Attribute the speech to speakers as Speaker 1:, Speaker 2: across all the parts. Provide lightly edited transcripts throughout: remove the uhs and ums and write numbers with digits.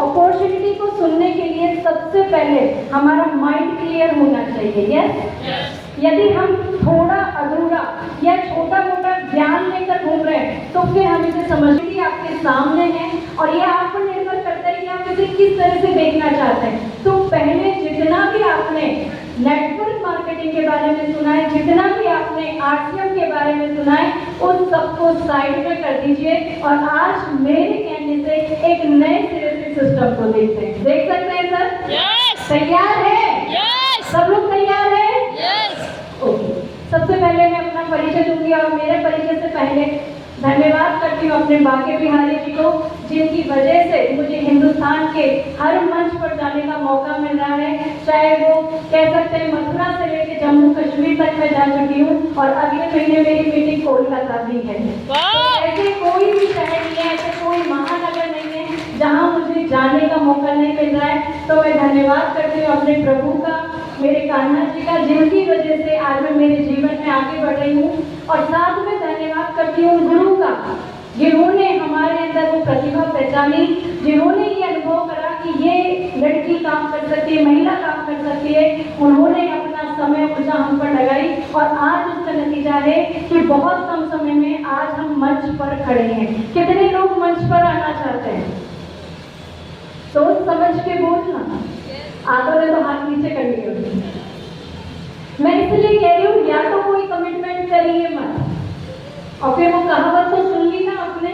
Speaker 1: Opportunity को सुनने के लिए सबसे पहले हमारा माइंड क्लियर होना चाहिए। यस, यदि हम थोड़ा अधूरा या छोटा मोटा ज्ञान लेकर घूम रहे हैं तो फिर हम इसे समझिए आपके सामने है और ये आप पर निर्भर करता है कि आप इसे किस तरह से देखना चाहते हैं। तो पहले जितना भी आपने नेटवर्क मार्केटिंग के बारे में सुना है, जितना भी आपने आरसीएम के बारे में सुना है, उन सबको साइड में कर दीजिए और आज मेरे कहने से एक नए सिरे से सिस्टम को देखते हैं। देख सकते हैं सर?
Speaker 2: यस।
Speaker 1: तैयार है?
Speaker 2: यस।
Speaker 1: सब लोग तैयार है?
Speaker 2: यस।
Speaker 1: ओके, सबसे पहले मैं अपना परिचय दूंगी और मेरे परिचय से पहले धन्यवाद करती हूँ अपने बाके बिहारी जी को, जिनकी वजह से मुझे हिंदुस्तान के हर मंच पर जाने का मौका मिल रहा है। चाहे वो कह सकते हैं मथुरा से लेकर जम्मू कश्मीर तक मैं जा चुकी हूँ और अगले महीने मेरी मीटिंग कोलकाता भी है। तो ऐसे कोई भी शहर नहीं है, ऐसे कोई महानगर नहीं है जहाँ मुझे जाने का मौका नहीं मिल रहा है। तो मैं धन्यवाद करती हूँ अपने प्रभु का, मेरे कान्हा जी का, जिनकी वजह से आज मैं मेरे जीवन में आगे बढ़ रही हूँ। और साथ में धन्यवाद करती हूँ गुरु का, जिन्होंने हमारे अंदर वो प्रतिभा पहचानी, जिन्होंने ये अनुभव करा कि ये लड़की काम कर सकती है, महिला काम कर सकती है। उन्होंने अपना समय ऊर्जा हम पर लगाई और आज उसका नतीजा है कि बहुत कम समय में आज हम मंच पर खड़े हैं। कितने लोग मंच पर आना चाहते हैं? सोच समझ के बोलना। आधों ने तो हाथ नीचे कर लिए होंगे। मैं इसलिए कह रही हूँ, या तो कोई कमिटमेंट करिए मत और फिर वो कहावत तो सुन ली ना आपने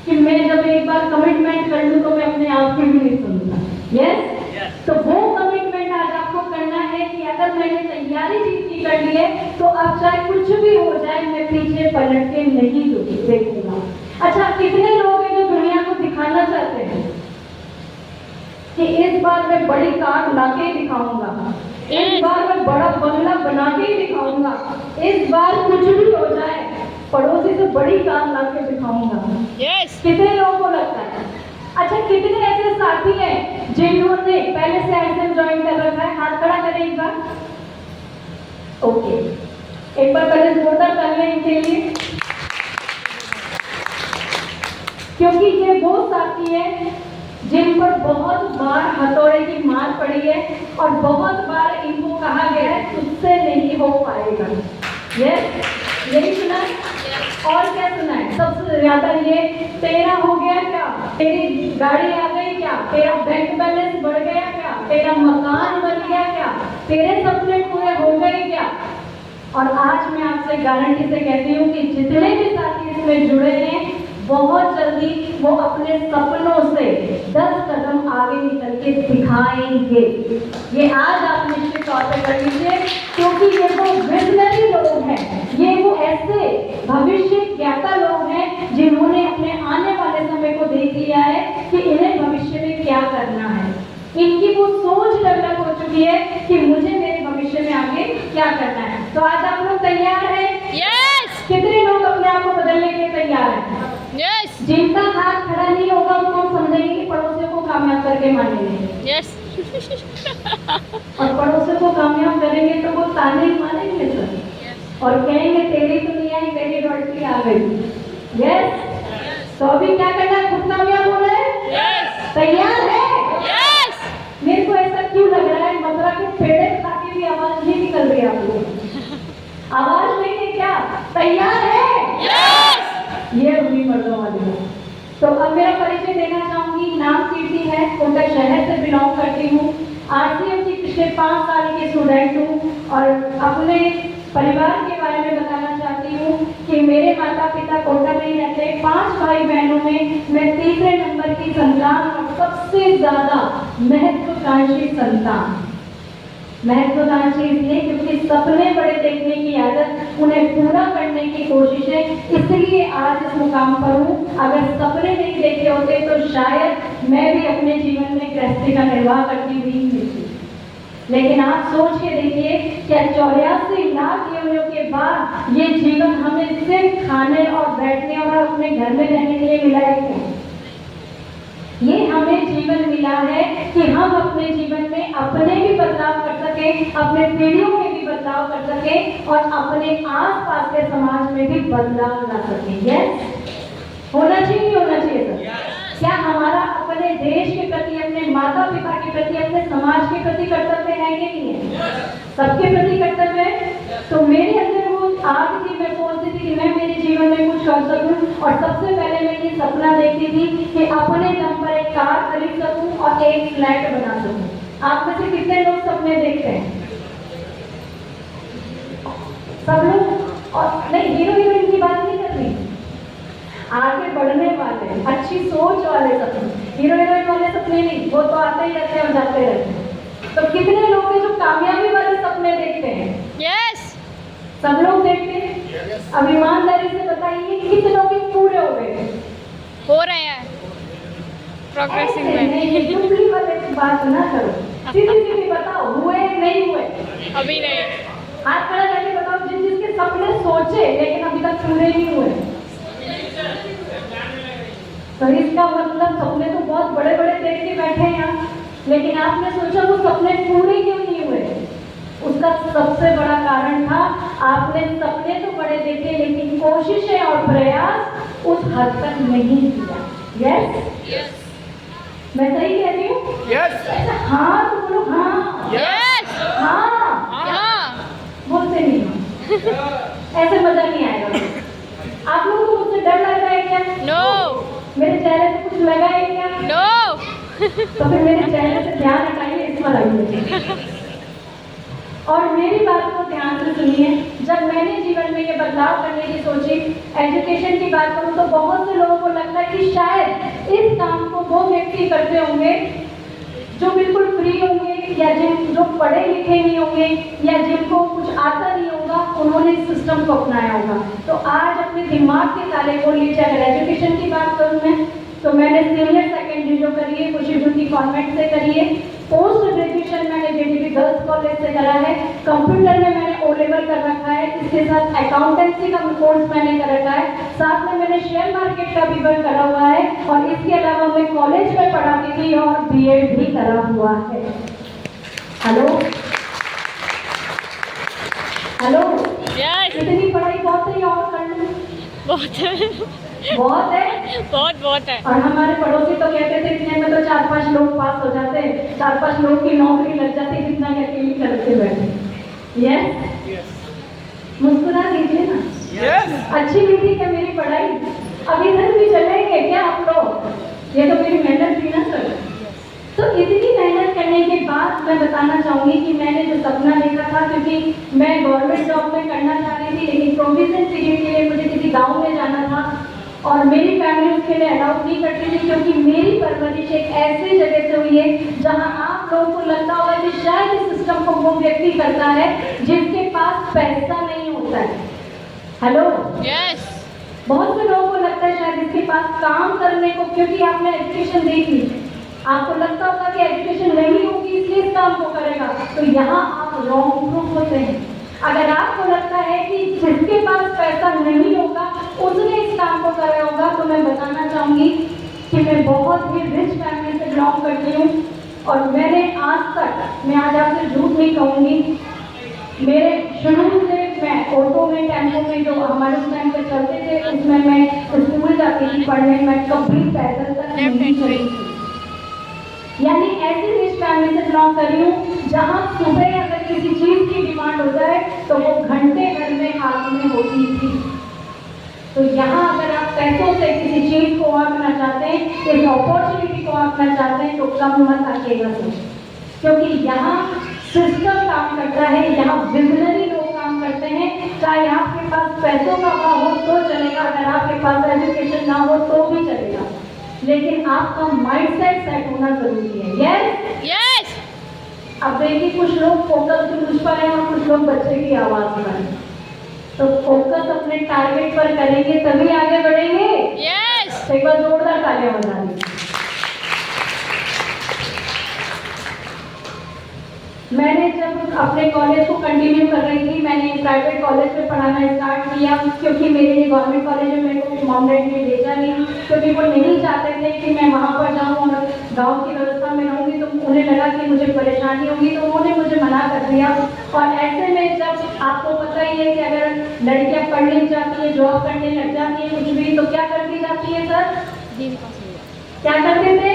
Speaker 1: कि मैं जब एक बार कमिटमेंट कर लूँ तो मैं अपने आप की भी नहीं सुनूंगा। यस, तो वो कमिटमेंट आज आपको करना है कि अगर मैंने तैयारी चीज की कर ली है तो अब चाहे कुछ भी हो जाए मैं पीछे पलट के नहीं देखूंगा। अच्छा, कितने लोग हैं जो दुनिया को दिखाना चाहते हैं कि इस बार मैं बड़ी कार ला के दिखाऊंगा, इस बार मैं बड़ा बंगला बना के दिखाऊंगा, इस बार कुछ भी हो जाए पड़ोसी से बड़ी कार ला के दिखाऊंगा।
Speaker 2: यस।
Speaker 1: कितने लोगों को लगता है? अच्छा, कितने ऐसे साथी हैं जिन्होंने पहले से आरसीएम ज्वाइन कर रखा है? हाथ खड़ा करें एक बार। ओके, एक बार पहले जोरदार तालियां इनके लिए, क्योंकि ये वो साथी है जिन पर बहुत बार हथौड़े की मार पड़ी है और बहुत बार इनको कहा गया है तुझसे नहीं हो पाएगा। यही सुना है? और क्या सुना है? सबसे ज्यादा ये तेरा हो गया क्या, तेरी गाड़ी आ गई क्या, तेरा बैंक बैलेंस बढ़ गया क्या, तेरा मकान बन गया क्या, तेरे सपने पूरे हो गए क्या। और आज मैं आपसे गारंटी से कहती हूँ कि जितने भी साथी इसमें जुड़े हैं बहुत जल्दी वो अपने सपनों से 10 कदम आगे निकल के दिखाएंगे। ये आज आप निश्चित तौर पर कर लीजिए, क्योंकि ये वो विजनरी लोग हैं, ये वो ऐसे भविष्य ज्ञाता लोग हैं जिन्होंने अपने आने वाले समय को देख लिया है कि इन्हें भविष्य में क्या करना है। इनकी वो सोच डेवलप हो चुकी है कि मुझे मेरे भविष्य में आगे क्या करना है। तो आज आप लोग तैयार हैं?
Speaker 2: यस।
Speaker 1: कितने लोग अपने आप को बदलने के लिए तैयार हैं?
Speaker 2: यस।
Speaker 1: जिनका हाथ खड़ा नहीं होगा उनको समझेंगे कि पड़ोसियों को कामयाब करके मानेंगे।
Speaker 2: यस।
Speaker 1: और पड़ोसियों को कामयाब करेंगे तो वो ताने ही मानेंगे सर और कहेंगे तेरी तो नहीं आई, तेरी लड़की आ गई। यस, तो अभी क्या करना है? खुद कामयाब होना है।
Speaker 2: यस।
Speaker 1: तैयार है?
Speaker 2: यस।
Speaker 1: मेरे को ऐसा क्यों लग रहा है मथुरा के पेड़े खा के भी आवाज नहीं निकल रही आपको? आवाज नहीं है क्या? तैयार है?
Speaker 2: यस।
Speaker 1: ये हुई मर्दों वाली है। तो अब मेरा परिचय देना चाहूंगी। नाम कीर्ति है, कोटा शहर से बिलोंग करती हूँ। आरसीएम की पिछले 5 साल की स्टूडेंट हूँ और अपने परिवार के बारे में बताना चाहती हूँ कि मेरे माता पिता कोटा में ही रहते। 5 भाई बहनों में मैं तीसरे नंबर की संतान और सबसे ज्यादा महत्वाकांक्षी संतान। महत्वाकांक्षी इसलिए क्योंकि सपने बड़े देखने की आदत, उन्हें पूरा करने की कोशिश है, इसलिए आज इस मुकाम पर हूँ। अगर सपने नहीं देखे होते तो शायद मैं भी अपने जीवन में गृहस्थी का निर्वाह करती हुई मिलती। लेकिन आप सोच के देखिए, क्या 84 लाख योनियों के बाद ये जीवन हमें सिर्फ खाने और बैठने और अपने घर में रहने के लिए मिला है क्या? ये हमें जीवन मिला है कि हम अपने जीवन में अपने भी बदलाव कर सके, अपने पीढ़ियों में भी बदलाव कर सके और अपने आसपास के समाज में भी बदलाव ला सके। यस, होना चाहिए नहीं होना चाहिए सर? क्या हमारा अपने देश के प्रति, अपने माता पिता के प्रति, अपने समाज के प्रति कर्तव्य है कि नहीं है? सबके प्रति कर्तव्य है। तो मेरे अंदर वो आग थी, मैं सोचती थी कि मैं मेरे जीवन में कुछ कर सकूं, और सबसे पहले मैं ये सपना देखती थी कि अपने दम पर एक कार खरीद सकूं और एक फ्लैट बना सकूं। आप में से कितने लोग सपने देखते हैं? सब लोग। और नहीं, हीरो हीरोइन की बात नहीं कर रही, आगे बढ़ने वाले, अच्छी सोच वाले सपने, हीरो हीरोइन वाले सपने नहीं, वो तो आते ही रहते हैं और जाते रहते हैं। तो कितने लोग हैं जो कामयाबी वाले सपने देखते हैं?
Speaker 2: यस।
Speaker 1: सब लोग देखते हैं। अब ईमानदारी से बताइए कितनों के पूरे हो गए?
Speaker 2: हो रहे हैं, प्रोग्रेसिंग में।
Speaker 1: नहीं, चुगली वाले बात ना करो, सीधी सीधी बताओ, हुए नहीं हुए?
Speaker 2: अभी नहीं।
Speaker 1: हाथ खड़ा करके बताओ जिन जिसके सपने सोचे लेकिन अभी तक पूरे नहीं हुए। तो इसका मतलब सपने तो बहुत बड़े बड़े देख के बैठे हैं यहाँ, लेकिन आपने सोचा वो सपने पूरे क्यों नहीं हुए? उसका सबसे बड़ा कारण था आपने सपने तो बड़े देखे लेकिन कोशिशें और प्रयास उस हद तक नहीं किया। यस, मैं सही कह रही हूँ?
Speaker 3: यस।
Speaker 1: हाँ तो बोलो हाँ।
Speaker 2: यस।
Speaker 1: हाँ,
Speaker 2: हाँ।
Speaker 1: बोलते नहीं हो। ऐसे मजा नहीं आएगा। आप लोगों को मुझसे डर लग रहा है क्या?
Speaker 2: नो।
Speaker 1: मेरे चेहरे पे कुछ लगा है क्या?
Speaker 2: नो।
Speaker 1: तो फिर मेरे चेहरे से ध्यान हटाइए, इस पर आइए और मेरी बात को ध्यान से सुनिए। जब मैंने जीवन में ये बदलाव करने की सोची, एजुकेशन की बात करूँ, तो बहुत से लोगों को लगता है कि शायद इस काम को वो व्यक्ति करते होंगे जो बिल्कुल फ्री होंगे, या जो पढ़े लिखे नहीं होंगे, या जिनको कुछ आता नहीं होगा, उन्होंने इस सिस्टम को अपनाया होगा। तो आज अपने दिमाग के ताले खोल लीजिए। अगर एजुकेशन की बात करूँ मैं, तो मैंने सीनियर सेकेंडरी जो करी है खुशी ज्योति कॉन्वेंट से करी है। पोस्ट ग्रेजुएशन मैंने जेडीबी गर्ल्स कॉलेज से करा है। कंप्यूटर में मैंने ओ लेवल कर रखा है, इसके साथ अकाउंटेंसी का कोर्स मैंने कर रखा है, साथ में मैंने शेयर मार्केट का भी वर्क करा हुआ है, और इसके अलावा मैं कॉलेज में पढ़ाती थी और बीएड भी करा हुआ है। Hello hello,
Speaker 2: yes.
Speaker 1: इतनी पढ़ाई बहुत है, और कर लूं?
Speaker 2: बहुत है।
Speaker 1: बहुत है,
Speaker 2: बहुत है।
Speaker 1: और हमारे पड़ोसी तो कहते थे इतने में तो 4-5 लोग पास हो जाते, 4-5 लोग की नौकरी लग जाती, कितना अकेली करते बैठे। यस, मुस्कुरा दीजिए ना।
Speaker 3: यस।
Speaker 1: अच्छी नहीं थी क्या मेरी पढ़ाई? अब इधर भी चलेंगे क्या आप लोग? ये तो मेरी मेहनत थी ना सर। तो इतनी मेहनत करने के बाद मैं बताना चाहूँगी कि मैंने जो सपना देखा था, क्योंकि मैं गवर्नमेंट जॉब में करना चाह रही थी, लेकिन प्रोविजन पीरियड के लिए मुझे किसी गांव में जाना था, और मेरी फैमिली उसके लिए अलाउड नहीं करती थी, क्योंकि मेरी परवरिश एक ऐसी जगह से हुई है जहां आप लोगों को लगता होगा कि शायद इस सिस्टम को वो व्यक्ति करता है जिसके पास पैसा नहीं होता है। Hello,
Speaker 2: yes.
Speaker 1: बहुत से लोगों को लगता है शायद इसके पास काम करने को, क्योंकि आपने एजुकेशन देखी, आपको लगता होगा कि एजुकेशन नहीं होगी इसलिए इस काम को करेगा, तो यहाँ आप रॉन्ग प्रूफ होते हैं। अगर आपको लगता है कि जिसके पास पैसा नहीं होगा उसने इस काम को करा होगा, तो मैं बताना चाहूँगी कि मैं बहुत ही रिच फैमिली से बिलोंग करती हूँ, और मैंने आज तक, मैं आज आपसे झूठ नहीं कहूँगी, मेरे शुरू से मैं ऑटो में, टेम्पो में जो हमारे उस टाइम पे चलते थे, उसमें मैं स्कूल जाती थी पढ़ने, मैं कभी पैदल तक नहीं चली थी। यानी ऐसी रिच फैमिली से बिलोंग कर रही हूँ जहाँ सुबह अगर किसी चीज़ की डिमांड हो जाए तो वो घंटे भर में हाथ में होती थी। तो यहाँ अगर आप पैसों से किसी चीज़ को आंकना चाहते हैं, इस अपॉर्चुनिटी को आंकना चाहते हैं, तो कम मत आइएगा, क्योंकि यहाँ सिस्टम काम करता है, यहाँ विजनरी लोग काम करते हैं। चाहे आपके पास पैसों का अभाव हो तो चलेगा, अगर आपके पास एजुकेशन ना हो तो भी चलेगा, लेकिन आपका माइंडसेट सेट होना जरूरी है। Yes,
Speaker 2: yes.
Speaker 1: अब देखिए, कुछ लोग फोकस भी मुझ पर हैं और कुछ लोग बच्चे की आवाज पर हैं, तो फोकस अपने टारगेट पर करेंगे तभी आगे बढ़ेंगे।
Speaker 2: यस।
Speaker 1: एक बार जोरदार तालियां बजा दीजिए। मैंने जब अपने कॉलेज को कंटिन्यू कर रही थी, मैंने प्राइवेट कॉलेज में पढ़ाना स्टार्ट किया, क्योंकि मेरे लिए गवर्नमेंट कॉलेज में मेरे को मॉम डैडी ने भेजा नहीं, क्योंकि वो नहीं चाहते थे कि मैं वहाँ पर जाऊँ और गांव की व्यवस्था में रहूँगी, तो उन्हें लगा कि मुझे परेशानी होगी, तो उन्होंने मुझे मना कर दिया। और ऐसे में जब आपको पता ही है कि अगर लड़कियाँ पढ़ने जाती है, जॉब करने लग जाती है कुछ भी, तो क्या कर दी जाती है सर? क्या करते थे?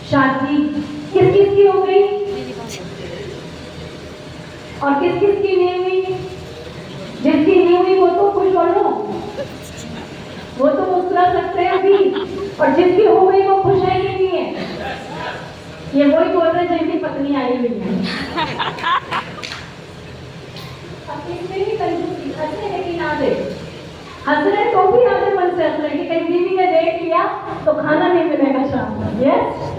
Speaker 1: शादी। किस किस की हो गई और किस किस की नहीं हुई? जिसकी नहीं हुई वो तो खुश बोलो, वो तो मुस्कुरा सकते हैं अभी, और जिसकी हो गई वो खुश है कि नहीं है? ये वही बोल रहे हैं जिनकी पत्नी आई हुई है। अब इसमें भी कंजूसी, हंसे लेकिन आधे, हंस रहे तो भी आधे मन से हंस रहे कि कहीं बीवी ने देख लिया तो खाना नहीं मिलेगा शाम को। यस,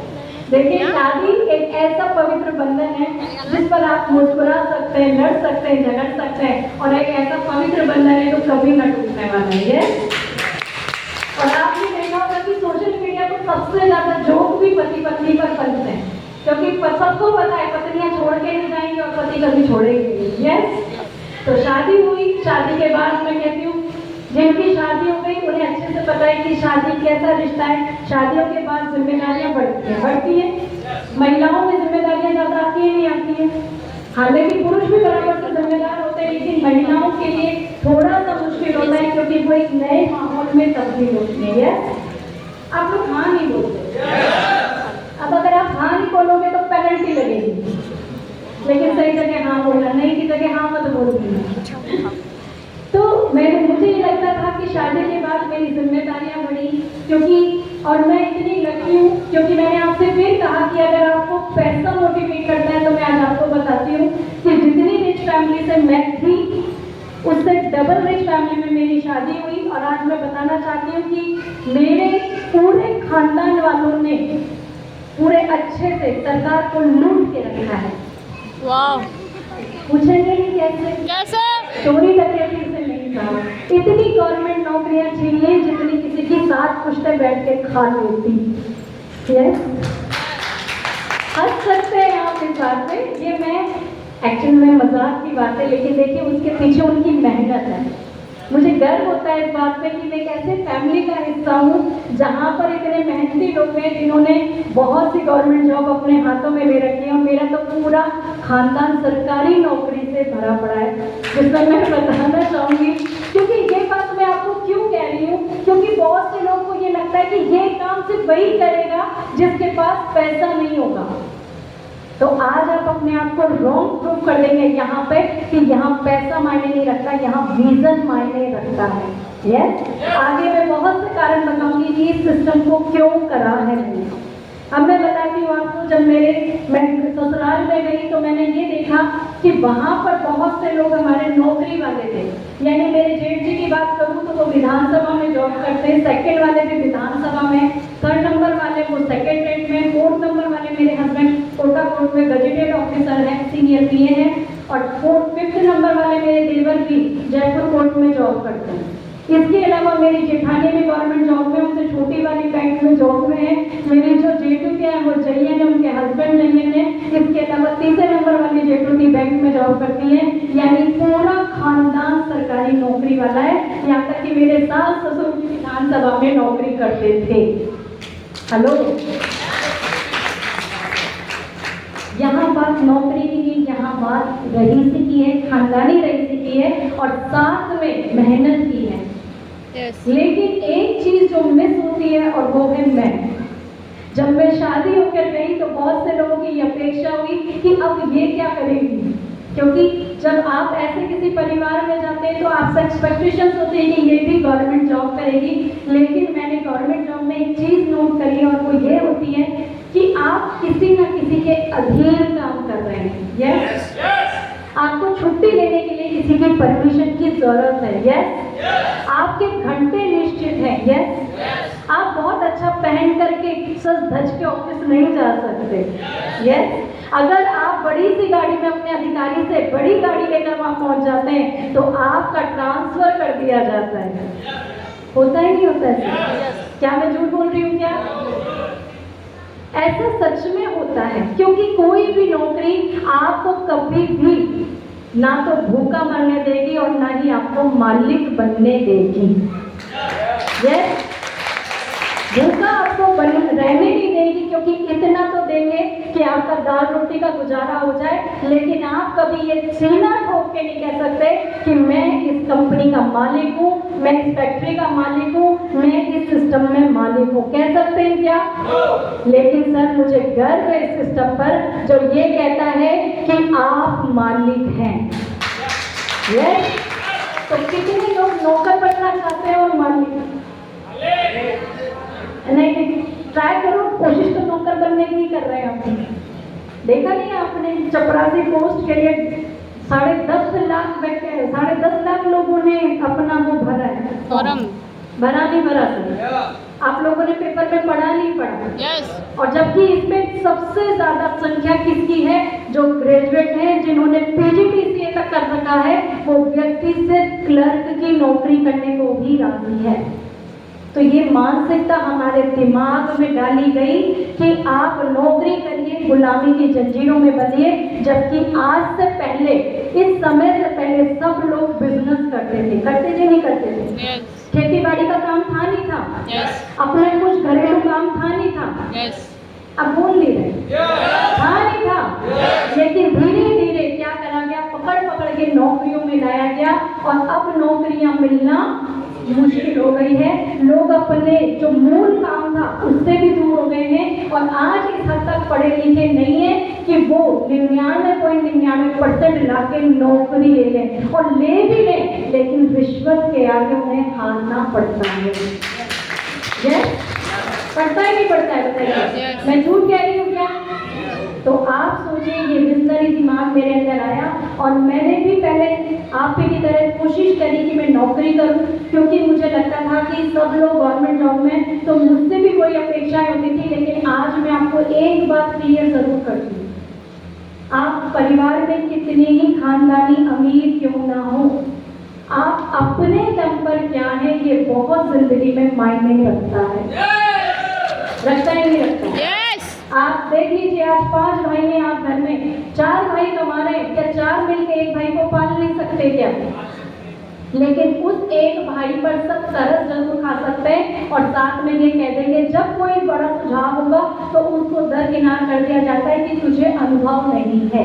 Speaker 1: देखिए शादी एक ऐसा पवित्र बंधन है जिस पर आप मुस्कुरा सकते हैं, लड़ सकते हैं, झगड़ सकते हैं, और एक ऐसा पवित्र बंधन है जो कभी न टूटने वाला है। और आपने देखा होगा कि सोशल मीडिया पर सबसे ज्यादा जोक भी पति पत्नी पर बनते हैं, क्योंकि सबको पता है पत्नियां छोड़ के नहीं जाएंगी और पति कभी छोड़ेंगे नहीं। यस, तो शादी हुई, शादी के बाद मैं कहती हूँ जिनकी शादी हो गई उन्हें अच्छे से पता है कि शादी कैसा रिश्ता है। शादियों के बाद जिम्मेदारियां बढ़ती हैं। महिलाओं में जिम्मेदारियां ज्यादा आती है, नहीं आती है? हालांकि पुरुष भी बराबर से जिम्मेदार होते हैं, लेकिन महिलाओं के लिए थोड़ा सा मुश्किल होता है क्योंकि वो एक नए माहौल में तब्दील होती है। आप लोग हाँ नहीं बोलते। अब अगर आप हाँ नहीं बोलोगे तो पेनल्टी लगेगी, लेकिन सही जगह हाँ बोलना, नहीं की जगह हाँ मत बोलना। तो मुझे ये लगता था कि शादी के बाद मेरी जिम्मेदारियां बढ़ी, क्योंकि और मैं इतनी लकी हूँ क्योंकि मैंने आपसे फिर कहा कि अगर आपको पैसा मोटिवेट करता है तो मैं आज आपको बताती हूँ कि जितनी रिच फैमिली से मैं थी उससे डबल रिच फैमिली में मेरी शादी हुई। और आज मैं बताना चाहती हूँ कि मेरे पूरे खानदान वालों ने पूरे अच्छे से सरकार को लूट के रखा है।
Speaker 2: वाह,
Speaker 1: पूछेंगे नहीं कैसे?
Speaker 2: कैसे?
Speaker 1: चोरी डकैती से नहीं था, इतनी गवर्नमेंट नौकरियां छीन ली जितनी किसी की 7 पुश्तें बैठ के खा लेती। यस, हंस सकते हैं आप इस बात पे, ये मैं एक्चुअली में मजाक की बात है, लेकिन देखिए उसके पीछे उनकी मेहनत है। मुझे गर्व होता है इस बात पे कि मैं एक ऐसे फैमिली का हिस्सा हूँ जहाँ पर इतने मेहनती लोग हैं जिन्होंने बहुत सी गवर्नमेंट जॉब अपने हाथों में ले रखी है। और मेरा तो पूरा खानदान सरकारी नौकरी से भरा पड़ा है, जिसमें मैं बताना चाहूँगी। क्योंकि ये बात मैं आपको क्यों कह रही हूँ, क्योंकि बहुत से लोगों को ये लगता है कि ये काम सिर्फ वही करेगा जिसके पास पैसा नहीं होगा। तो आज आप अपने आप को रॉन्ग प्रूव कर देंगे यहाँ पे कि यहाँ पैसा मायने नहीं रखता, यहाँ विजन मायने रखता है। यस, आगे मैं बहुत से कारण बताऊंगी कि इस सिस्टम को क्यों करा है मैंने। अब मैं बताती हूँ आपको, जब मैं ससुराल में गई तो मैंने ये देखा कि वहाँ पर बहुत से लोग हमारे नौकरी वाले थे। यानी मेरे जेठ जी की बात करूँ तो वो विधानसभा में जॉब करते हैं, सेकंड वाले भी विधानसभा में, 3rd नंबर वाले वो सेक्रेटरीट में, 4th नंबर वाले मेरे हस्बैंड कोटा कोर्ट में गजेटेड ऑफिसर हैं, सीनियर पीए हैं, और 5th नंबर वाले मेरे देवर भी जयपुर कोर्ट में जॉब करते हैं। इसके अलावा मेरी जेठानी भी गवर्नमेंट जॉब में, उनसे छोटी वाली बैंक में जॉब में है। मेरी जो जेठू के हैं वो जयन है, उनके हस्बैंड जयन है। इसके अलावा 3रे नंबर वाली जेठू की बैंक में जॉब करती है। यानी पूरा खानदान सरकारी नौकरी वाला है, यहाँ तक कि मेरे सास ससुर भी विधानसभा में नौकरी करते थे। हेलो, यहाँ बात नौकरी की, यहाँ बात रईसी की है, खानदानी रईसी की है, और साथ में मेहनत की है।
Speaker 2: Yes.
Speaker 1: लेकिन एक चीज जो मिस होती है और वो है मैं। जब मैं शादी होकर गई तो बहुत से लोगों की ये अपेक्षा हुई कि अब ये क्या करेगी, क्योंकि जब आप ऐसे किसी परिवार में जाते हैं तो आपसे एक्सपेक्टेशंस होते हैं कि ये भी गवर्नमेंट जॉब करेगी। लेकिन मैंने गवर्नमेंट जॉब में एक चीज नोट करी और वो ये होती है कि आप किसी न किसी के अधीन काम कर रहे हैं। यस, आपको छुट्टी लेने के लिए किसी की परमिशन की जरूरत है। यस, आपके घंटे निश्चित हैं। यस, आप बहुत अच्छा पहन करके सज धज के ऑफिस नहीं जा सकते। यस, अगर आप बड़ी सी गाड़ी में अपने अधिकारी से बड़ी गाड़ी लेकर वहां पहुंच जाते हैं तो आपका ट्रांसफर कर दिया जाता है। होता है नहीं होता है? क्या मैं झूठ बोल रही हूँ क्या? ऐसा सच में होता है, क्योंकि कोई भी नौकरी आपको कभी भी ना तो भूखा मरने देगी और ना ही आपको मालिक बनने देगी। यस, भूखा आपको रहने नहीं देगी, क्योंकि इतना तो देंगे कि आपका दाल रोटी का गुजारा हो जाए, लेकिन आप कभी ये सीना ठोक के नहीं कह सकते कि मैं इस कंपनी का मालिक हूँ, मैं इस फैक्ट्री का मालिक हूँ, मैं इस सिस्टम में मालिक हूँ। कह सकते हैं क्या? लेकिन सर मुझे गर्व है इस सिस्टम पर जो ये कहता है कि आप मालिक हैं। यस, तो कितने लोग नौकर बनना चाहते हैं और मालिक नहीं? ट्राई करो, कोशिश तो नौकर बनने की कर रहे हैं आप। देखा नहीं आपने चपरासी पोस्ट के लिए 10.5 लाख लोगों ने अपना वो भरा है
Speaker 2: फॉर्म।
Speaker 1: भरा नहीं भरा सर? आप लोगों ने पेपर में पढ़ा नहीं पढ़ा?
Speaker 2: यस।
Speaker 1: और जबकि इसमें सबसे ज्यादा संख्या किसकी है? जो ग्रेजुएट हैं, जिन्होंने पीजीडीसीए तक कर रखा है, वो व्यक्ति सिर्फ क्लर्क की नौकरी करने को भी राजी है। तो ये मानसिकता हमारे दिमाग में डाली गई कि आप नौकरी करिए, गुलामी की जंजीरों में बंधिए, जबकि आज से पहले, इस समय से पहले सब लोग बिजनेस करते थे नहीं करते थे?
Speaker 2: यस।
Speaker 1: खेती बाड़ी का काम था नहीं था?
Speaker 2: यस।
Speaker 1: अपना कुछ घरेलू काम था नहीं था?
Speaker 2: यस।
Speaker 1: अब बोल नहीं रहे था नहीं था? लेकिन धीरे धीरे क्या करा गया? पकड़ पकड़ के नौकरियों में लाया गया और अब नौकरियां मिलना मुश्किल हो गई है। लोग अपने जो मूल काम था उससे भी दूर हो गए हैं और आज इस हद तक पढ़े लिखे नहीं है कि वो 99.99% लाके नौकरी ले लें, और ले भी लें लेकिन रिश्वत के आगे उन्हें हारना पड़ता है। पड़ता ही नहीं पड़ता है? बताइए, मैं झूठ कह रही हूँ क्या? तो आप सोचिए, ये विजनरी दिमाग मेरे अंदर आया और मैंने भी पहले आप ही की तरह कोशिश करी कि मैं नौकरी करूं, क्योंकि मुझे लगता था कि सब लोग गवर्नमेंट जॉब में, तो मुझसे भी कोई अपेक्षाएं होती थी। लेकिन आज मैं आपको एक बात क्लियर जरूर करती हूँ, आप परिवार में कितने ही खानदानी अमीर क्यों ना हो, आप अपने दम पर क्या है ये बहुत जिंदगी में मायने रखता है। रखता ही नहीं रखता?
Speaker 2: यस।
Speaker 1: आप देख लीजिए, आज 5 भाई हैं आप घर में, 4 भाई कमा रहे हैं, क्या 4 मिलकर एक भाई को पाल नहीं सकते क्या? लेकिन उस एक भाई पर सब तरस जरूर खा सकते हैं और साथ में ये कह देंगे, जब कोई बड़ा सुझाव होगा तो उसको दरकिनार कर दिया जाता है कि तुझे अनुभव नहीं है।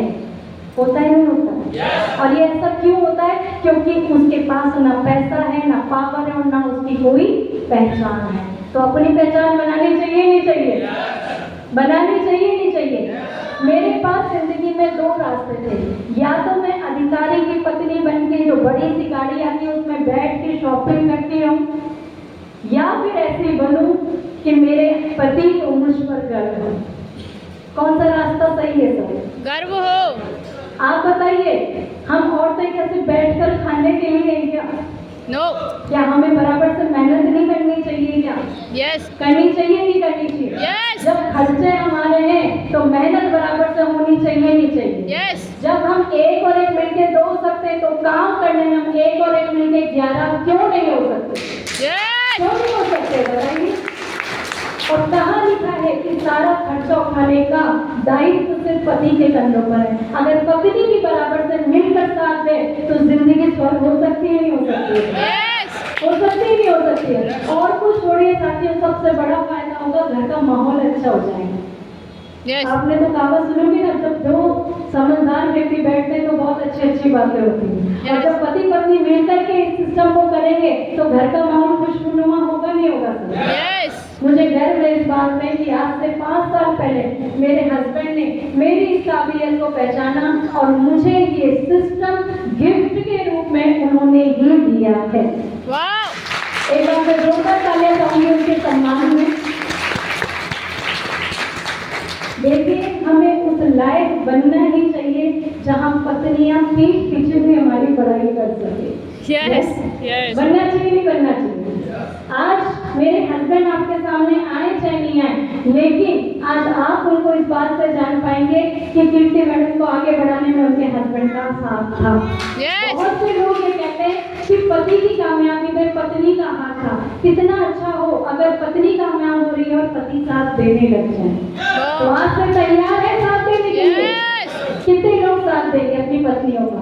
Speaker 1: होता है नहीं होता? और ये ऐसा क्यों होता है? क्योंकि उसके पास ना पैसा है, ना पावर है और ना उसकी कोई पहचान है। तो अपनी पहचान बनानी चाहिए नहीं चाहिए? बनानी चाहिए नहीं चाहिए? मेरे पास जिंदगी में 2 रास्ते थे, या तो मैं अधिकारी की पत्नी बन के जो बड़ी सी गाड़ी आती है उसमें बैठ के शॉपिंग करती रहूं, या फिर ऐसी बनूं कि मेरे पति को मुझ पर गर्व हो। कौन सा रास्ता सही है सर?
Speaker 2: गर्व हो।
Speaker 1: आप बताइए, हम औरतें कैसे बैठकर खाने के लिए हैं क्या?
Speaker 2: नो।
Speaker 1: क्या हमें बराबर से मेहनत नहीं करनी चाहिए क्या?
Speaker 2: यस।
Speaker 1: करनी चाहिए नहीं करनी चाहिए?
Speaker 2: यस।
Speaker 1: जब खर्चे हमारे हैं तो मेहनत बराबर से होनी चाहिए नहीं चाहिए?
Speaker 2: यस।
Speaker 1: जब हम एक और एक मिलके 2 सकते हैं तो काम करने में हम एक और एक मिलके 11 क्यों नहीं हो सकते?
Speaker 2: यस।
Speaker 1: क्यों नहीं हो सकते बताइए? और कहाँ लिखा है कि सारा खर्चा उठाने का दायित्व सिर्फ पति के कंधों पर है? अगर पत्नी भी बराबर से मिलकर साथ दे तो जिंदगी स्वर्ग हो सकती है नहीं हो सकती है? हो सकती है नहीं हो सकती है? और कुछ छोड़िए साथियों, सबसे बड़ा फायदा होगा घर का माहौल अच्छा हो जाएगा। आपने तो कहावत सुनोगी ना, जब 2 समझदार व्यक्ति बैठते हैं तो बहुत अच्छी बातें होती हैं। और जब पति पत्नी मिलकर के इस सिस्टम को करेंगे तो घर का माहौल खुशनुमा होगा नहीं होगा सर? मुझे गर्व है इस बात में कि आज से 5 साल पहले मेरे हस्बैंड ने मेरी इस काबिलियत को पहचाना और मुझे ये सिस्टम गिफ्ट के रूप में उन्होंने ही दिया है। एक बार मैं जोरदार तालियां चाहूंगी उनके सम्मान में। देखिए, हमें उस लायक बनना ही चाहिए जहां पत्नियां पीठ पीछे भी हमारी बड़ाई कर सके। बनना चाहिए नहीं बनना चाहिए? आज मेरे हस्बैंड आपके सामने आए चाहे नहीं आए, लेकिन आज आप उनको इस बात से जान पाएंगे कि कीर्ति मैडम को आगे बढ़ाने में उनके हस्बैंड का साथ था। बहुत से लोग ये कहते हैं कि पति की कामयाबी में पत्नी का हाथ था। कितना अच्छा हो अगर पत्नी कामयाब हो रही है और पति साथ देने लग जाए। तो आज से तैयार है साथ देने के लिए? कितने लोग साथ देंगे अपनी पत्नियों का?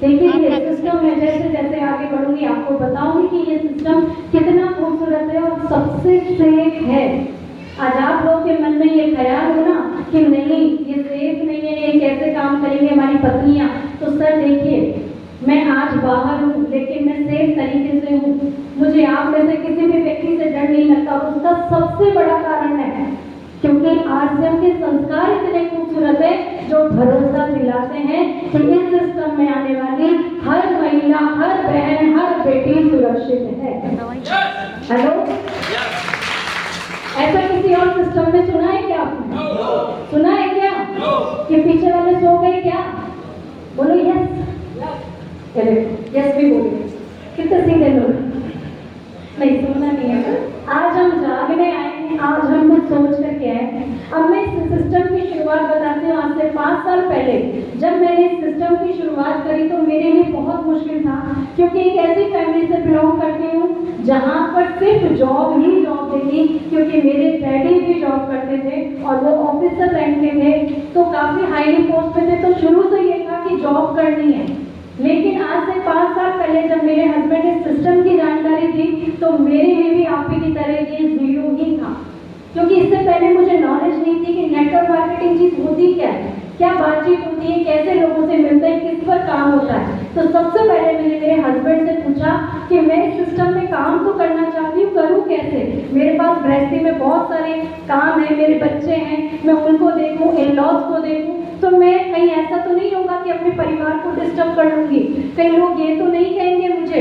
Speaker 1: देखिए, ये सिस्टम मैं जैसे जैसे आगे बढ़ूंगी आपको बताऊंगी कि ये सिस्टम कितना खूबसूरत है और सबसे सेफ है। आज आप लोग के मन में ये ख्याल हो ना कि नहीं ये सेफ नहीं है, ये कैसे काम करेंगे हमारी पत्नियां, तो सर देखिए मैं आज बाहर हूँ लेकिन मैं सेफ तरीके से हूँ। मुझे आप में से किसी भी व्यक्ति से डर नहीं लगता। और उसका सबसे बड़ा कारण है क्योंकि आरसीएम के संस्कार इतने खूबसूरत है जो भरोसा दिलाते हैं कि इस सिस्टम में आने वाली हर महिला, हर बहन, हर बेटी सुरक्षित है। हेलो, ऐसा किसी और सिस्टम में सुना है क्या आपने? सुना है क्या कि पीछे वाले सो गए क्या? बोलो यस। यस भी बोले। कितने सीधे लोग नहीं, सुनना नहीं है। आज हम जागने आए हैं, आज हम कुछ सोच करके आए हैं। अब मैं इस सिस्टम की शुरुआत बताती हूँ। आज से 5 साल पहले जब मैंने इस सिस्टम की शुरुआत करी तो मेरे लिए बहुत मुश्किल था, क्योंकि एक ऐसी फैमिली से बिलोंग करती हूँ जहाँ पर सिर्फ जॉब ही जॉब थी, क्योंकि मेरे डैडी भी जॉब करते थे और वो ऑफिसर रैंक के थे, तो काफ़ी हाईली पोस्ट पे थे। तो शुरू से ये था कि जॉब करनी है। लेकिन आज से 5 साल पहले जब मेरे हस्बैंड इस सिस्टम की जानकारी थी तो मेरे लिए भी आप ही की तरह ये जीरो ही था, क्योंकि इससे पहले मुझे नॉलेज नहीं थी कि नेटवर्क मार्केटिंग चीज होती क्या है, क्या बातचीत होती है, कैसे लोगों से मिलते हैं, किस पर काम होता है। तो सबसे पहले मैंने मेरे हस्बैंड से पूछा कि मैं इस सिस्टम में काम तो करना चाहती हूँ, करूँ कैसे? मेरे पास गृहस्थी में बहुत सारे काम है, मेरे बच्चे हैं, मैं उनको देखूँ, इन लॉज को देखूँ, तो मैं कहीं ऐसा तो नहीं होगा कि अपने परिवार को डिस्टर्ब कर लूँगी। कई लोग ये तो नहीं कहेंगे मुझे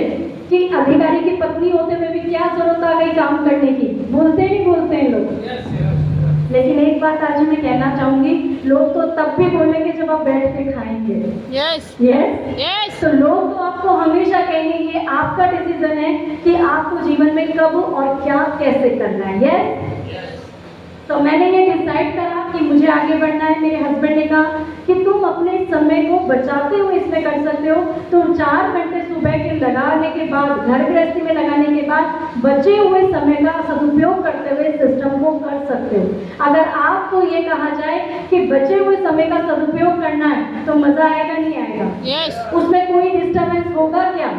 Speaker 1: कि अधिकारी की पत्नी होते हुए भी क्या जरूरत आ गई काम करने की। बोलते हैं लोग। लेकिन एक बात आज मैं कहना चाहूंगी, लोग तो तब भी बोलेंगे जब आप बैठ के खाएंगे।
Speaker 2: Yes
Speaker 1: yes
Speaker 2: yes.
Speaker 1: तो लोग तो आपको हमेशा कहेंगे, ये आपका डिसीजन है कि आपको जीवन में कब और क्या कैसे करना है। यस तो मैंने ये डिसाइड करा कि मुझे आगे बढ़ना है। मेरे हस्बैंड ने कहा कि तुम अपने समय को बचाते हुए इसमें कर सकते हो। तुम 4 घंटे सुबह के लगाने के बाद, घर गृहस्थी में लगाने के बाद बचे हुए समय का सदुपयोग करते हुए सिस्टम को कर सकते हो। अगर आपको ये कहा जाए कि बचे हुए समय का सदुपयोग करना है तो मजा आएगा नहीं आएगा?
Speaker 2: यस।
Speaker 1: उसमें कोई डिस्टर्बेंस होगा क्या?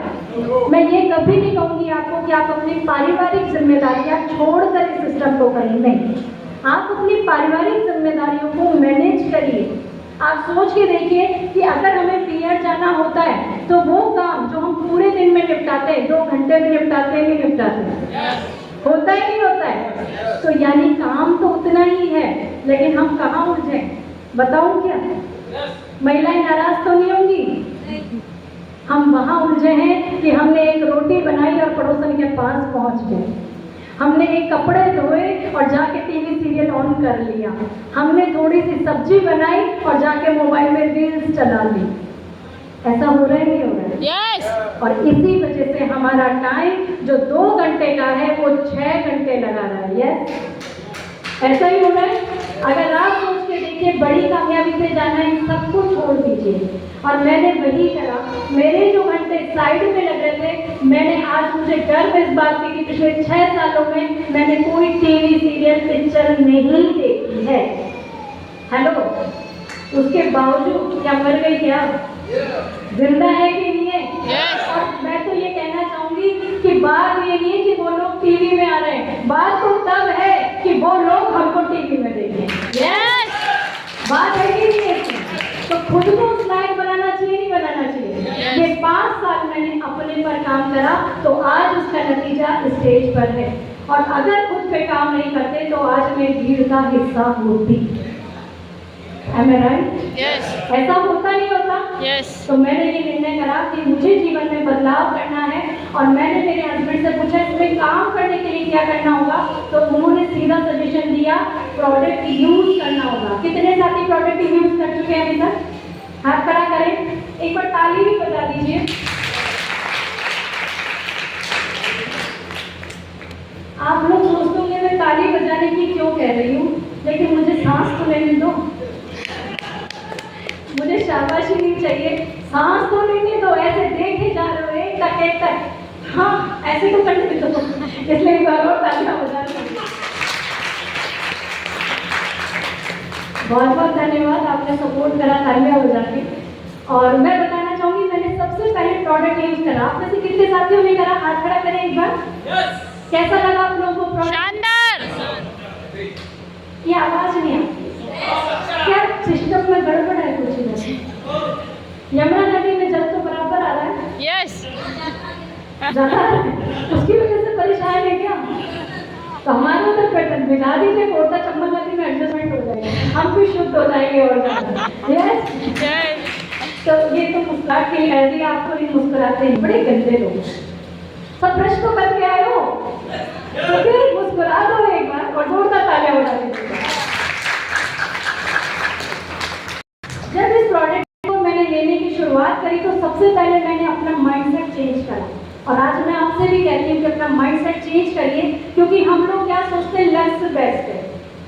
Speaker 1: मैं ये कभी नहीं कहूँगी आपको कि आप अपनी पारिवारिक जिम्मेदारियाँ छोड़कर इस सिस्टम को करें, नहीं। आप अपनी पारिवारिक जिम्मेदारियों को मैनेज करिए। आप सोच के देखिए कि अगर हमें पीएच जाना होता है तो वो काम जो हम पूरे दिन में निपटाते हैं, 2 घंटे में निपटाते हैं, नहीं निपटाते? होता है नहीं होता है? तो यानी काम तो उतना ही है, लेकिन हम कहाँ उलझे बताऊं क्या? महिलाएं नाराज तो नहीं होंगी? हम वहाँ उलझे हैं कि हमने एक रोटी बनाई और पड़ोसन के पास पहुँच गए। हमने एक कपड़े धोए और जाके टीवी सीरियल ऑन कर लिया। हमने थोड़ी सी सब्जी बनाई और जाके मोबाइल में रील्स चला ली। ऐसा हो रहा है नहीं हो रहा है?
Speaker 2: यस।
Speaker 1: और इसी वजह से हमारा टाइम जो 2 घंटे का है वो 6 घंटे लगा रहा है। यस ऐसा ही हो रहा है। अगर आप सोच के देखिए बड़ी कामयाबी से जाना है, सब कुछ छोड़ दीजिए। और मैंने वही करा। मेरे जो घंटे साइड में लग रहे थे, मैंने आज मुझे गर्व इस बात की कि पिछले 6 सालों में मैंने कोई टीवी सीरियल पिक्चर नहीं देखी है। हेलो, उसके बावजूद क्या मर गई क्या? जिंदा है कि नहीं है?
Speaker 2: Yes.
Speaker 1: और मैं तो ये कहना चाहूंगी कि बात ये नहीं है कि वो लोग टीवी में आ रहे हैं, बात तो तब है कि वो लोग हमको टीवी में देखें।
Speaker 2: Yes.
Speaker 1: बात है कि नहीं है? तो खुद को उस लायक बनाना चाहिए, नहीं बनाना चाहिए?
Speaker 2: Yes.
Speaker 1: ये 5 साल मैंने अपने पर काम करा तो आज उसका नतीजा स्टेज पर है। और अगर खुद पे काम नहीं करते तो आज मैं भीड़ का हिस्सा होती। Am I right?
Speaker 2: Yes.
Speaker 1: ऐसा होता नहीं होता?
Speaker 2: Yes.
Speaker 1: तो मैंने ये निर्णय करा कि मुझे जीवन में बदलाव करना है। और मैंने मेरे हस्बैंड से पूछा इसमें काम करने के लिए क्या करना होगा, तो उन्होंने सीधा सजेशन दिया, प्रोडक्ट यूज करना होगा। कितने साथी प्रोडक्ट यूज कर चुके हैं अभी तक? हाथ खड़ा करें, एक बार ताली भी बजा दीजिए। आप लोग सोचते होंगे मैं ताली बजाने की क्यों कह रही हूँ, लेकिन मुझे सांस तो लेने दो। मुझे शाबाशी नहीं चाहिए, सांस तो लेने दो। ऐसे देखे जा रहे हो एक तक एक तक, हाँ ऐसे तो करने दो। इसलिए एक बार और तालियां बजा दो। बहुत बहुत धन्यवाद, आपने सपोर्ट करा तालियां बजा के। और मैं बताना चाहूंगी मैंने सबसे पहले प्रोडक्ट यूज करा। आप में से कितने साथियों ने करा? हाथ खड़ा करें एक बार। कैसा लगा आप लोगों को प्रोडक्ट?
Speaker 2: शानदार।
Speaker 1: ये आवाज नहीं आती। ज्यादा उसकी वजह से परेशान है क्या? तो हमारे उधर पैटर्न मिला दीजिए, कोटा चम्मच नदी में एडजस्टमेंट हो जाएगा, हम भी शुद्ध हो जाएंगे और ज्यादा। Yes,
Speaker 2: Yes.
Speaker 1: तो ये तो मुस्कुराहट की ऐसी आपको नहीं मुस्कुराते हैं, बड़े गंदे लोग। सब ब्रश तो करके आए हो, तो फिर मुस्कुरा दो एक बार और जोरदार तालियां बजा दीजिए। जब इस प्रोडक्ट को मैंने लेने की शुरुआत करी तो सबसे पहले मैंने अपना माइंडसेट चेंज करा, और आज मैं आपसे भी कहती हूँ कि अपना माइंडसेट चेंज करिए, क्योंकि हम लोग क्या सोचते हैं, लेस से बेस्ट है,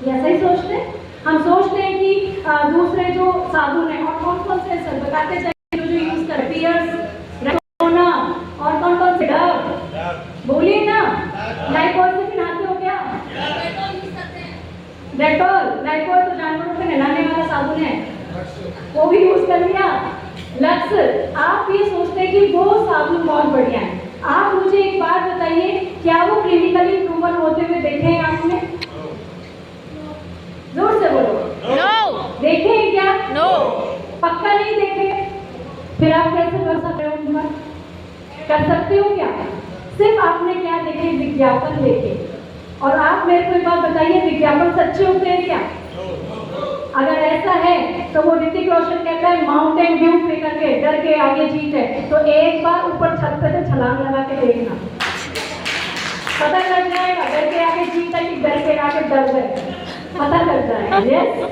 Speaker 1: ये ऐसा ही सोचते हैं। हम सोचते हैं कि दूसरे जो साबुन है, और कौन कौन से सर बताते चाहिए जो यूज कर, पियर्स, रेक्सोना, और कौन कौन से डव, बोलिए ना, लाइकोल से भी नहाते हो क्या? डेटॉल, लाइकोल तो जानवरों पे नहलाने वाला साबुन है, वो भी यूज कर लिया। लक्स, आप ये सोचते हैं कि वो साबुन बहुत बढ़िया है। आप मुझे एक बात बताइए, क्या वो क्लिनिकली प्रूवन होते हुए देखे हैं आपने? जोर से बोलो।
Speaker 2: No.
Speaker 1: देखे हैं क्या?
Speaker 2: No.
Speaker 1: पक्का नहीं देखे? फिर आप कैसे कर सकते हो उन पर? कर सकते हो क्या? सिर्फ आपने क्या देखे, विज्ञापन देखे। और आप मेरे को एक बात बताइए, विज्ञापन सच्चे होते हैं क्या? अगर ऐसा है तो वो ऋतिक रोशन कहता है माउंटेन व्यू पे करके डर के आगे जीत है, तो एक बार ऊपर छत पे से छलांग लगा के देखना, पता लग जाएगा डर के आगे जीत है कि डर के आगे डर गए, पता लग जाएगा। यस,